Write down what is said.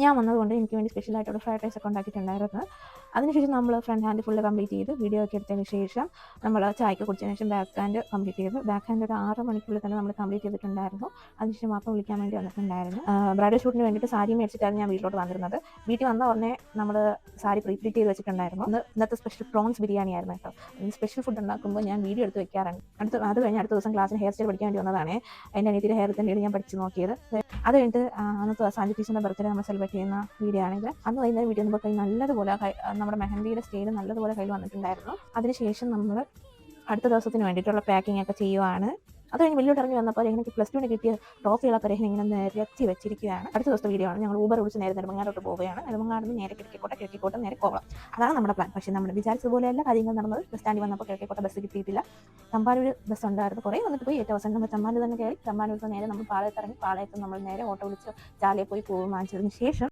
ഞാൻ വന്നതുകൊണ്ട് എനിക്ക് വേണ്ടി സ്പെഷ്യലായിട്ടൊരു ഫ്രൈഡ് റൈസ് ഒക്കെ ഉണ്ടാക്കിയിട്ടുണ്ടായിരുന്നു. അതിനുശേഷം നമ്മൾ ഫ്രണ്ട് ഹാൻഡ് ഫുള്ള് കംപ്ലീറ്റ് ചെയ്ത് വീഡിയോ ഒക്കെ എടുത്തതിന് ശേഷം നമ്മൾ ചായക്ക് കുടിച്ചതിന് ശേഷം ബാക്ക് ഹാൻഡ് കംപ്ലീറ്റ് ചെയ്തു. ബാക്ക് ഹാൻഡ് ഒരു 6 മണിക്കുള്ളിൽ തന്നെ നമ്മൾ കംപ്ലീറ്റ് ചെയ്തിട്ടുണ്ടായിരുന്നു. അതിനുശേഷം വാപ്പ വിളിക്കാൻ വേണ്ടി വന്നിട്ടുണ്ടായിരുന്നു. ബ്രൈഡൽ ഷൂട്ടിന് വേണ്ടിയിട്ട് സാരി മേടിച്ചിട്ടായിരുന്നു ഞാൻ വീട്ടിലോട്ട് വന്നിരുന്നത്. വീട്ടിൽ വന്ന ഉടനെ നമ്മൾ സാരി പ്രീപ്ലിറ്റ് ചെയ്ത് വെച്ചിട്ടുണ്ടായിരുന്നു. ഇന്നത്തെ സ്പെഷ്യൽ പ്രോൺസ് ബിരിയാണി ആയിരുന്നു കേട്ടോ. സ്പെഷ്യൽ ഫുഡ് ഉണ്ടാക്കുമ്പോൾ ഞാൻ വീഡിയോ എടുത്ത് വെക്കാറുണ്ട്. അത് കഴിഞ്ഞ് അടുത്ത ദിവസം ക്ലാസ്സിന് ഹെയർ സ്റ്റൈൽ പഠിക്കാൻ വേണ്ടി വന്നതാണ്. എൻ്റെ അനിയത്തിയുടെ ഹെയർ തന്നെ ഞാൻ പഠിച്ച് നോക്കിയത്. അത് കഴിഞ്ഞിട്ട് അന്നത്തെ ദിവസം അഞ്ചു ടീച്ചറിൻ്റെ ബർത്ത്ഡേ നമ്മൾ സെലിബ്രേറ്റ് ചെയ്യുന്ന വീഡിയോ ആണിത്. അന്ന് വൈകുന്നേരം വീഡിയോ നമുക്ക് നല്ലതുപോലെ നമ്മുടെ മെഹന്തിയുടെ സ്റ്റൈൽ നല്ലതുപോലെ കയ്യിൽ വന്നിട്ടുണ്ടായിരുന്നു. അതിനുശേഷം നമ്മൾ അടുത്ത ദിവസത്തിന് വേണ്ടിയിട്ടുള്ള പാക്കിംഗ് ഒക്കെ ചെയ്യുവാണ്. അത് കഴിഞ്ഞ് വെളിയോട്ട് ഇറങ്ങി വന്നപ്പോൾ എനിക്ക് +2 കിട്ടിയ ട്രോഫികളൊക്കെ ഇങ്ങനെ നിരത്തി വെച്ചിരിക്കുകയാണ്. അടുത്ത ദിവസത്തെ വീഡിയോ ആണ്. ഞങ്ങൾ ഊബർ വിളിച്ച് നേരെ നെടുമങ്ങാടോട്ട് പോവുകയാണ്. നെടുമങ്ങാട് നിന്ന് നേരെ കിഴക്കേക്കോട്ട നേരെ കോവളം. അതാണ് നമ്മുടെ പ്ലാൻ. പക്ഷേ നമ്മൾ വിചാരിച്ചതുപോലെയല്ല കാര്യങ്ങൾ നടന്നത്. ബസ് സ്റ്റാൻഡിൽ വന്നപ്പോൾ കിഴക്കേക്കോട്ട ബസ് കിട്ടിയിട്ടില്ല. തമ്പാനൂർ ബസ് ഉണ്ടായിരുന്നു. കുറേ വന്നിട്ട് പോയി. ഏറ്റവും അവസാനം നമ്മൾ തമ്പാനൂർ തന്നെ കയറി. തമ്പാനൂർ നേരെ നമ്മൾ പാളയത്ത് ഇറങ്ങി. പാളയത്ത് നമ്മൾ നേരെ ഓട്ടോ വിളിച്ച് ചാലയിൽ പോയി വാങ്ങിച്ചതിന് ശേഷം